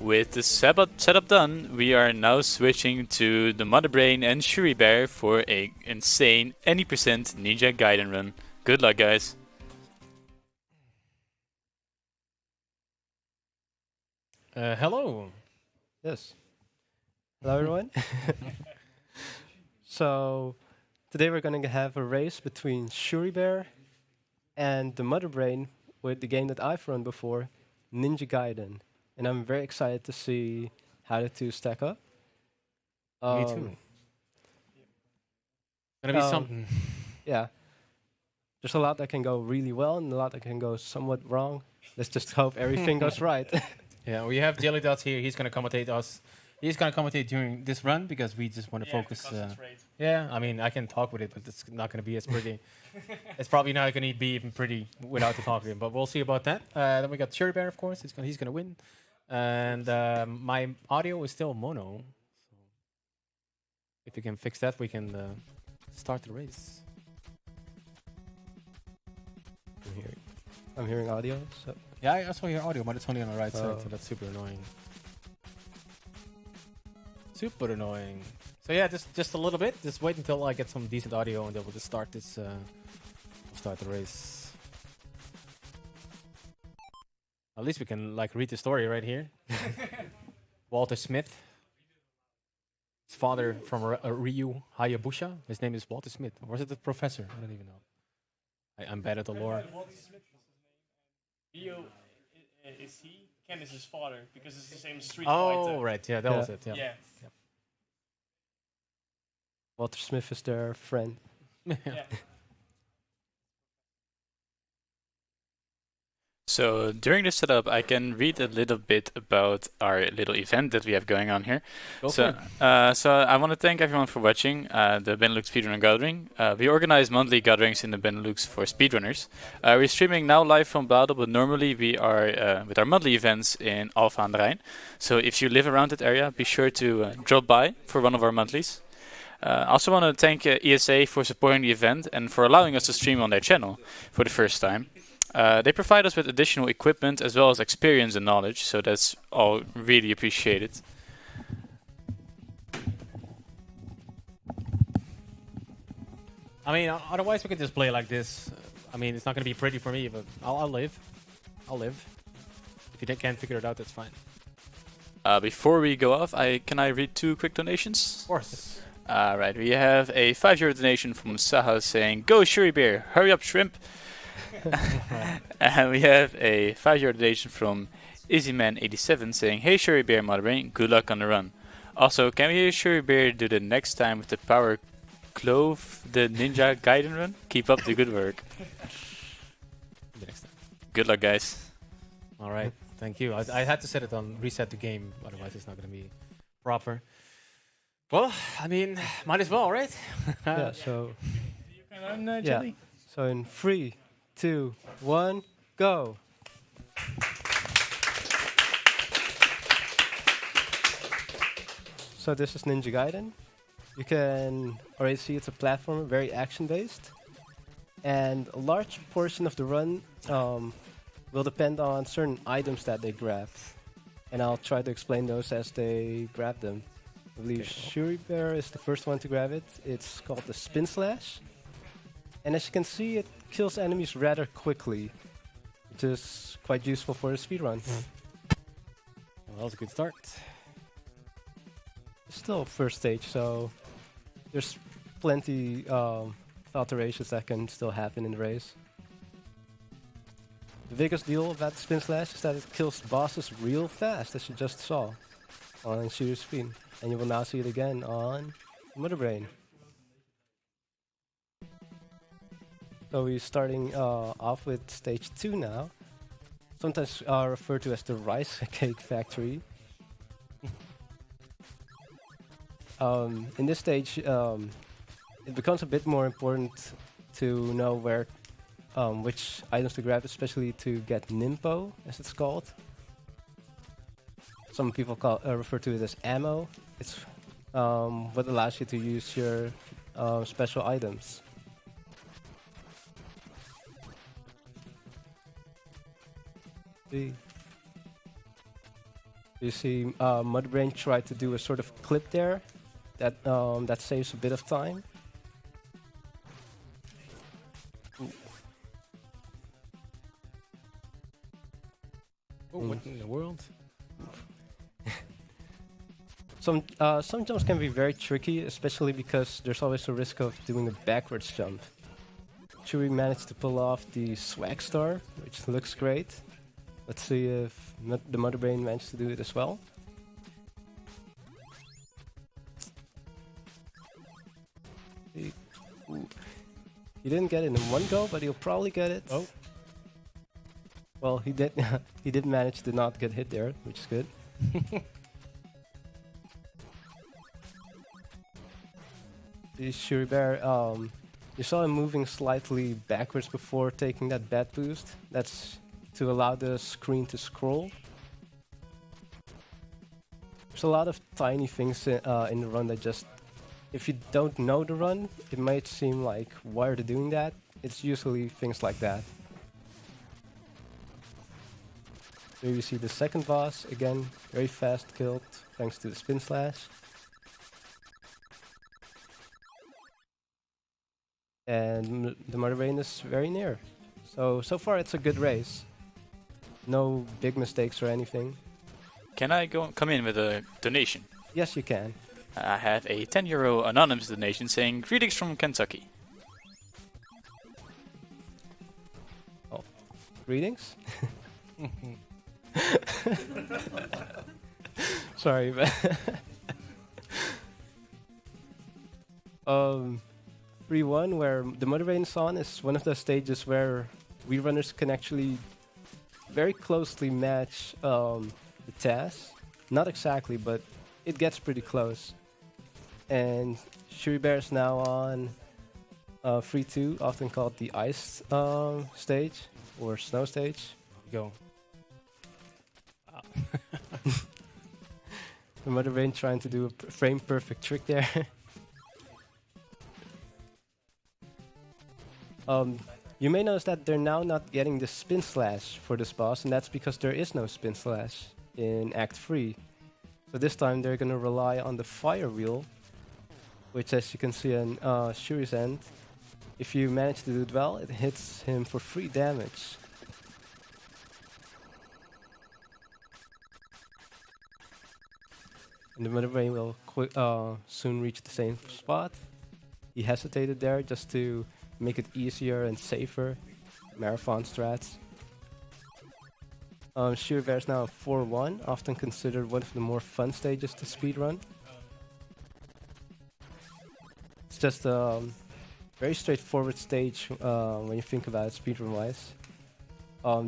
With the setup done, we are now switching to the Mother Brain and Shuri Bear for a insane any percent Ninja Gaiden run. Good luck, guys. Hello. Yes. Hello, everyone. So today we're going to have a race between Shuri Bear and the Mother Brain with the game that I've run before, Ninja Gaiden. And I'm very excited to see how the two stack up. Me too. Gonna be something. Yeah. There's a lot that can go really well and a lot that can go somewhat wrong. Let's just hope everything goes right. Yeah, we have Jelly Dots here. He's gonna commentate us. He's gonna commentate during this run because we just want to focus. Yeah, I mean, I can talk with it, but it's not gonna be as pretty. It's probably not gonna be even pretty without the talking, but we'll see about that. Then we got Shuri Bear, of course. He's gonna win. And my audio is still mono. So if you can fix that, we can start the race. I'm hearing audio. So Yeah, I also hear audio, but it's only on the right side, so that's super annoying. Super annoying. So yeah, just a little bit. Just wait until I get some decent audio, and then we'll just start this. We'll start the race. At least we can like read the story right here. Walter Smith. His father from Ryu Hayabusa. His name is Walter Smith. Or is it the professor? I don't even know. I'm bad at the lore. Walter Smith was his name. Ryu is he? Ken is his father because it's the same Street Fighter. Oh, right. Yeah, that was it. Yeah. Yeah. Walter Smith is their friend. Yeah. So during the setup, I can read a little bit about our little event that we have going on here. So I want to thank everyone for watching the Benelux Speedrunner Gathering. We organize monthly gatherings in the Benelux for speedrunners. We're streaming now live from Badel, but normally we are with our monthly events in Alphen aan den Rijn. So if you live around that area, be sure to drop by for one of our monthlies. I also want to thank ESA for supporting the event and for allowing us to stream on their channel for the first time. They provide us with additional equipment as well as experience and knowledge, so that's all really appreciated. I mean, otherwise we can just play like this. I mean, it's not going to be pretty for me, but I'll live. I'll live. If you can't figure it out, that's fine. Before we go off, can I read 2 quick donations? Of course. Alright, we have a €5 donation from Saha saying, "Go Shuri Bear, hurry up shrimp." And we have a €5 donation from Izzyman87 saying, "Hey Shuri Bear, Mother Brain, good luck on the run." Also, can we hear Shuri Bear do the next time with the power clove the Ninja Gaiden run? Keep up the good work. The next time. Good luck, guys. All right. Thank you. I had to set it on reset the game, otherwise it's not going to be proper. Well, I mean, might as well, right? Yeah, so You can learn, Jelly? so in 3, 2, 1, go. So this is Ninja Gaiden. You can already see it's a platformer, very action-based. And a large portion of the run will depend on certain items that they grab. And I'll try to explain those as they grab them. I believe Shuri Bear is the first one to grab it. It's called the Spin Slash. And as you can see, it kills enemies rather quickly, which is quite useful for the speedrun. Well, that was a good start. It's still first stage, so there's plenty of alterations that can still happen in the race. The biggest deal about Spin Slash is that it kills bosses real fast, as you just saw on Shuri's screen. And you will now see it again on Mother Brain. So we're starting off with stage 2 now. Sometimes referred to as the Rice Cake Factory. In this stage, it becomes a bit more important to know where, which items to grab, especially to get Nimpo, as it's called. Some people refer to it as ammo. It's what allows you to use your special items. You see, Mudbrain tried to do a sort of clip there that saves a bit of time. Oh, what in the world? Some jumps can be very tricky, especially because there's always a risk of doing a backwards jump. Chewie managed to pull off the Swag Star, which looks great. Let's see if the Motherbrain managed to do it as well. He didn't get it in one go, but he'll probably get it. Oh. Well, he did. He did manage to not get hit there, which is good. The Shuri Bear, you saw him moving slightly backwards before taking that bat boost. That's to allow the screen to scroll. There's a lot of tiny things in the run that just, if you don't know the run, it might seem like, why are they doing that? It's usually things like that. Here you see the second boss, again, very fast killed thanks to the spin slash. And the Motherbrain is very near. So far it's a good race. No big mistakes or anything. Can I come in with a donation? Yes, you can. I have a €10 anonymous donation saying, "Greetings from Kentucky." Oh, greetings? Sorry, but 3-1, where the Motherbrain is on, is one of the stages where we runners can actually very closely match the task. Not exactly, but it gets pretty close. And Shuri Bear is now on 3-2, often called the ice stage or snow stage. Go. The Motherbrain trying to do a frame perfect trick there. You may notice that they're now not getting the spin slash for this boss, and that's because there is no spin slash in Act 3. So this time they're gonna rely on the fire wheel, which, as you can see on Shuri's end, if you manage to do it well, it hits him for 3 damage. And the Motherbrain will soon reach the same spot. He hesitated there just to make it easier and safer. Marathon strats. Shuri Bear is now 4-1, often considered one of the more fun stages to speedrun. It's just a very straightforward stage when you think about it speedrun-wise.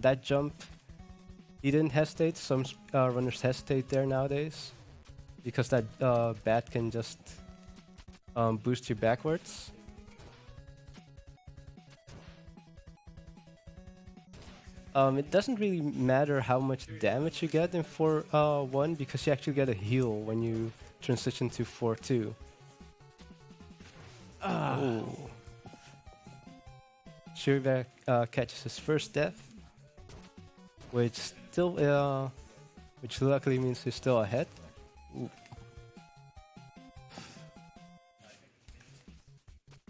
That jump, he didn't hesitate. Some runners hesitate there nowadays, because that bat can just boost you backwards. It doesn't really matter how much damage you get in 4-1, because you actually get a heal when you transition to 4-2. Shuri Bear catches his first death, which luckily means he's still ahead. Ooh.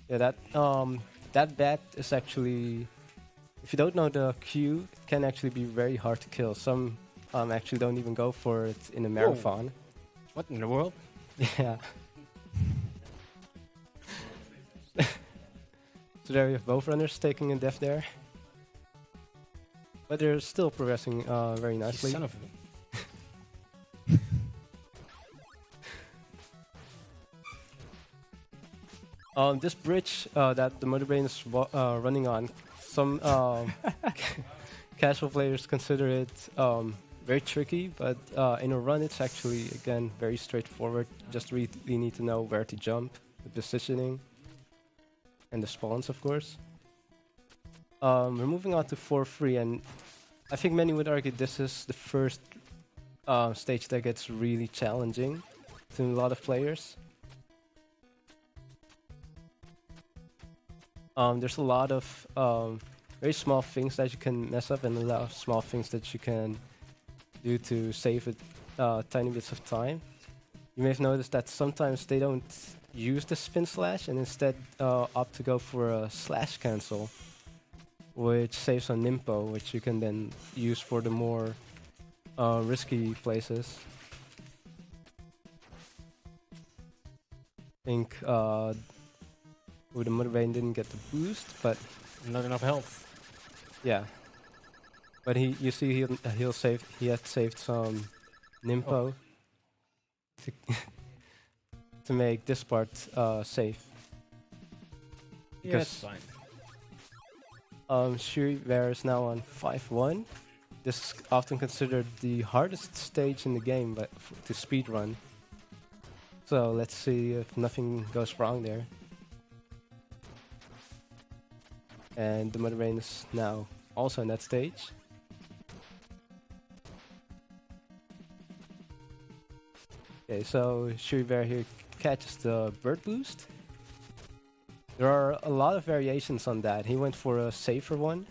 Yeah, that bat is actually, if you don't know the Q, it can actually be very hard to kill. Some actually don't even go for it in a marathon. What in the world? Yeah. So there you have both runners taking a death there. But they're still progressing very nicely. Son of a... this bridge that the Motherbrain is running on, some casual players consider it very tricky, but in a run it's actually, again, very straightforward. Just really need to know where to jump, the positioning, and the spawns, of course. We're moving on to 4-3, and I think many would argue this is the first stage that gets really challenging to a lot of players. There's a lot of very small things that you can mess up, and a lot of small things that you can do to save it tiny bits of time. You may have noticed that sometimes they don't use the spin slash and instead opt to go for a slash cancel, which saves on Nimpo, which you can then use for the more risky places. I think the Mother Vein didn't get the boost, but Not enough health. yeah. But you see, he had saved some Nimpo to to make this part safe. Yeah, it's fine. Shuri Bear is now on 5-1. This is often considered the hardest stage in the game, but to speedrun. So let's see if nothing goes wrong there. And the Mother Rain is now also on that stage. Okay, so Shuri Bear here catches the bird boost. There are a lot of variations on that. He went for a safer one,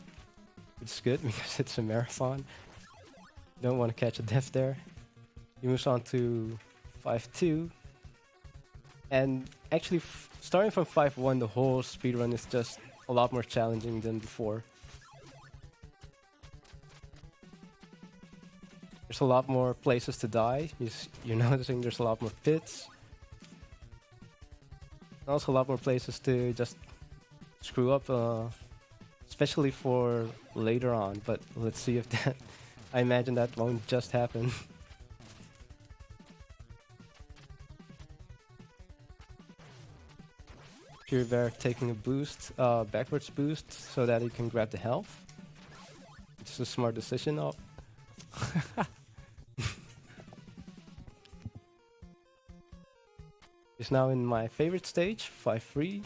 which is good because it's a marathon. Don't want to catch a death there. He moves on to 5-2. And actually, starting from 5-1, the whole speedrun is just a lot more challenging than before. There's a lot more places to die. You're noticing there's a lot more pits. Also a lot more places to just screw up, especially for later on. But let's see if that... I imagine that won't just happen. Pure Bear taking a boost, backwards boost, so that he can grab the health. It's a smart decision. Oh. He's now in my favorite stage, 5-3.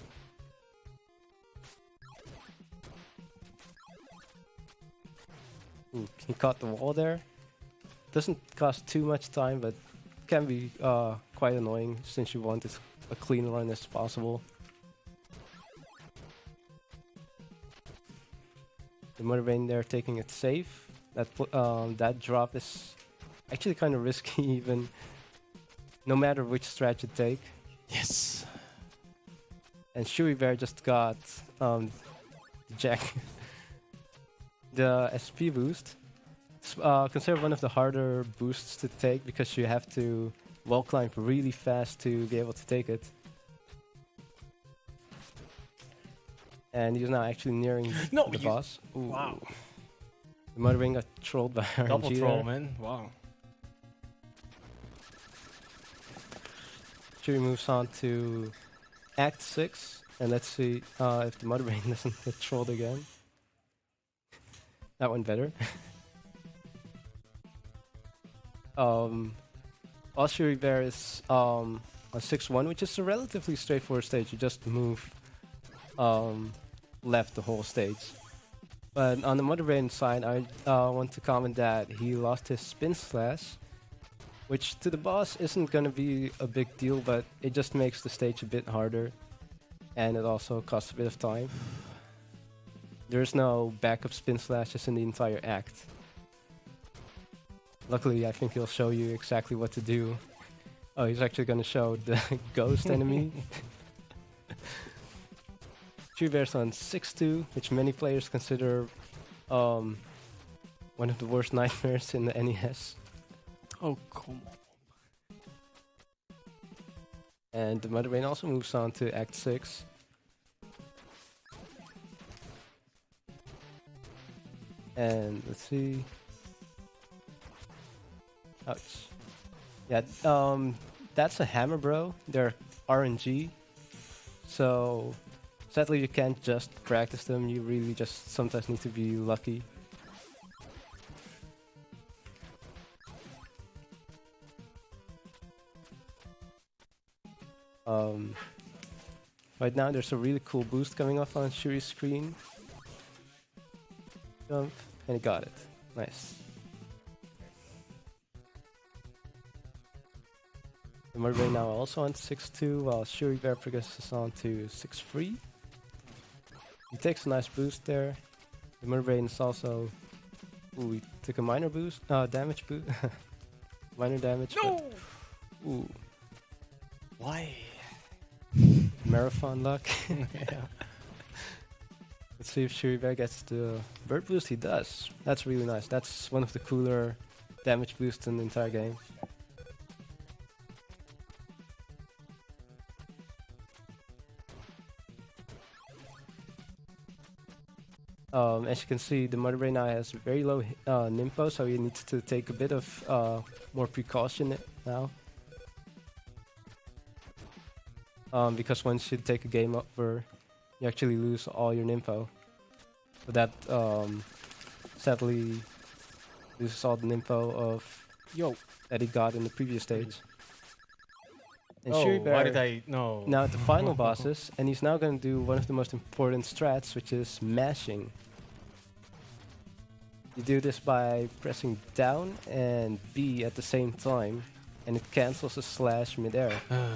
Ooh, he caught the wall there. Doesn't cost too much time, but can be quite annoying since you want as a clean run as possible. The Mother Vein there taking it safe. That drop is actually kind of risky even, no matter which strat you take. Yes. And Shuri Bear just got Jack the SP boost. It's considered one of the harder boosts to take because you have to wall climb really fast to be able to take it. And he's now actually nearing the boss. Ooh. Wow. The Mother Vein got trolled by RNG. Double troll, there. man. Wow. Shuri moves on to Act 6, and let's see if the Mother Vein doesn't get trolled again. That went better. While Shuri Bear is on 6-1, which is a relatively straightforward stage. You just move left the whole stage. But on the Mother Vein side, I want to comment that he lost his spin slash, which to the boss isn't gonna be a big deal, but it just makes the stage a bit harder, and it also costs a bit of time. There's no backup spin slashes in the entire act. Luckily, I think he'll show you exactly what to do. Oh, he's actually gonna show the ghost enemy. Shuri Bear's on 6-2, which many players consider one of the worst nightmares in the NES. Oh, come on. And the Mother Vein also moves on to Act 6. And let's see. Ouch. Yeah, that's a hammer, bro. They're RNG. So sadly, you can't just practice them. You really just sometimes need to be lucky. Right now, there's a really cool boost coming off on Shuri's screen. Jump, and he got it. Nice. The Mother Vein now also on 6-2, while Shuri Bear progresses on to 6-3. He takes a nice boost there. The Mother Vein is also... Ooh, he took a minor boost, damage boost. minor damage. No! But, ooh, Why? marathon luck. Yeah. Let's see if Shuribear gets the bird boost. He does. That's really nice. That's one of the cooler damage boosts in the entire game. As you can see, the Mother Brain now has very low Nimpo, so he needs to take a bit of more precaution now. Because once you take a game over, you actually lose all your Nimpo. So that sadly loses all the Nimpo of that he got in the previous stage. And Shuribear why did I... No. now at the final bosses, and he's now going to do one of the most important strats, which is mashing. You do this by pressing down and B at the same time, and it cancels a slash midair. The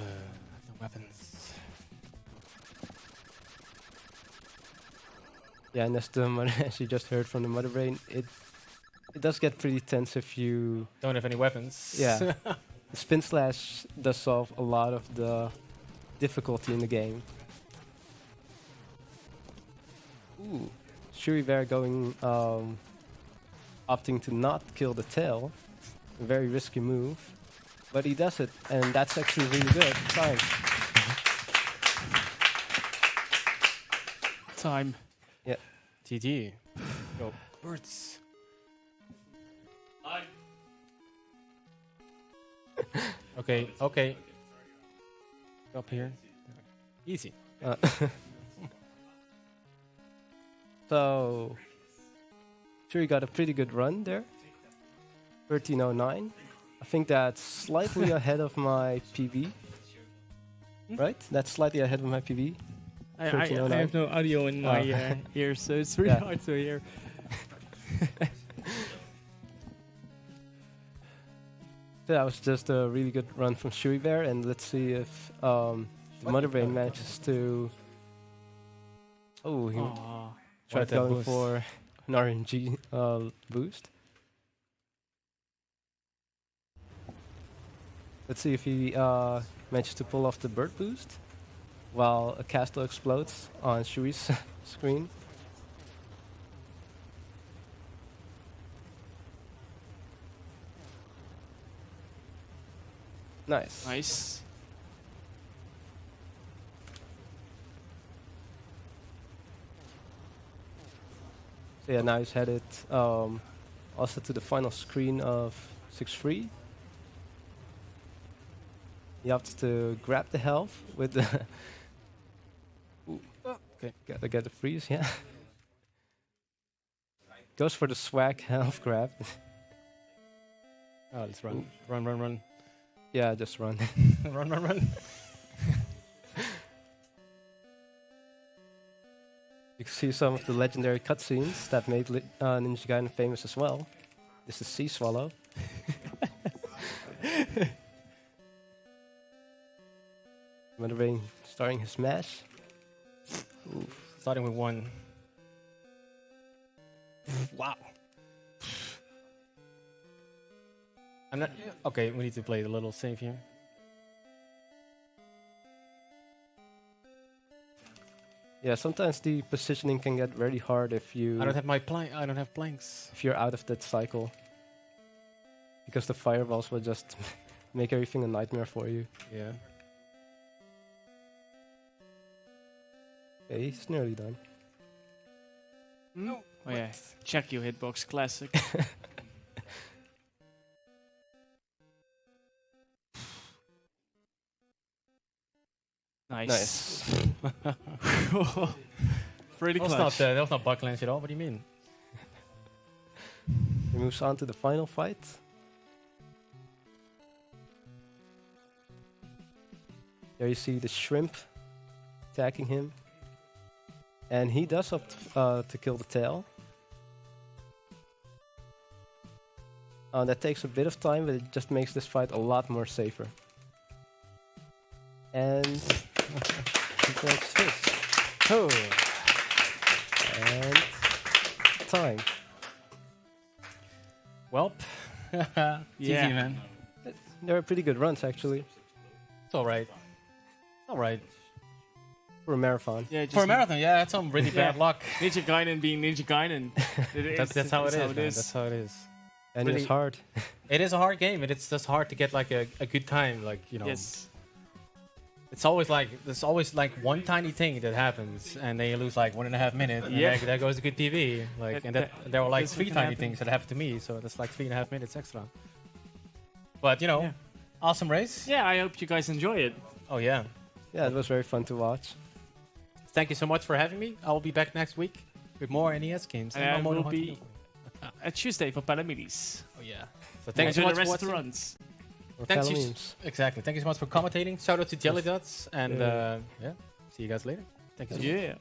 weapons. Yeah, and as you just heard from the Mother Brain, it does get pretty tense if you... Don't have any weapons. Yeah. The spin slash does solve a lot of the difficulty in the game. Ooh. Shuribear going... opting to not kill the tail. A very risky move. But he does it, and that's actually really good. Time. Time. Yeah. GG. Go. Birds. Okay, okay. Up here. Easy. So... Shuri got a pretty good run there. 1309. I think that's slightly ahead of my PB. Right? That's slightly ahead of my PB. I have no audio in my ears, so it's really hard to hear. So that was just a really good run from Shuribear, and let's see if the Mother Brain manages to... Oh, he tried going for an RNG boost. Let's see if he manages to pull off the bird boost while a castle explodes on Shuri's screen. Nice. Nice. So yeah, now he's headed also to the final screen of 6-3. He opts to grab the health with the... Okay. Gotta get the freeze, yeah. Goes for the swag health grab. Oh, let's run. Run, run, run. Yeah, just run. Run, run, run. You can see some of the legendary cutscenes that made Ninja Gaiden famous as well. This is Sea Swallow. Mother Brain starting his smash. Oof. Starting with 1. Wow. I'm not... Okay, we need to play a little safe here. Yeah, sometimes the positioning can get very hard if you... I don't have my I don't have planks. If you're out of that cycle. Because the fireballs will just make everything a nightmare for you. Yeah. Okay, he's nearly done. No. Oh yeah, check your hitbox, classic. Nice. Pretty clutch. That was not buck lens at all. What do you mean? He moves on to the final fight. There you see the shrimp attacking him. And he does opt to kill the tail. That takes a bit of time, but it just makes this fight a lot more safer. And he makes his. Oh. And time. Welp. Yeah. GG, man. They were pretty good runs, actually, It's all right. All right. for a marathon. Yeah, just For a marathon, yeah, that's some really bad luck. Ninja Gaiden being Ninja Gaiden. That's how it is. Man. That's how it is. And Really- it's hard. It is a hard game, and it's just hard to get like a good time. Like Yes. it's always like there's always like one tiny thing that happens, and then you lose like 1.5 minutes. And Yeah. there goes a good TV. Like, and there were like That's what 3 can tiny happen. things that happened to me, so that's like 3.5 minutes extra. But Yeah. awesome race. Yeah, I hope you guys enjoy it. Oh yeah. Yeah, it was very fun to watch. Thank you so much for having me. I will be back next week with more NES games. And I more will Modern be Hunter. at Tuesday for Palamidis. Oh yeah. So thank you so Enjoy much the for rest of the watching. runs. Or Thanks Pala you memes. Exactly. Thank you so much for commentating. Shout out to Jelly Dots, and Yeah. yeah, see you guys later. Thank you so much. Yeah.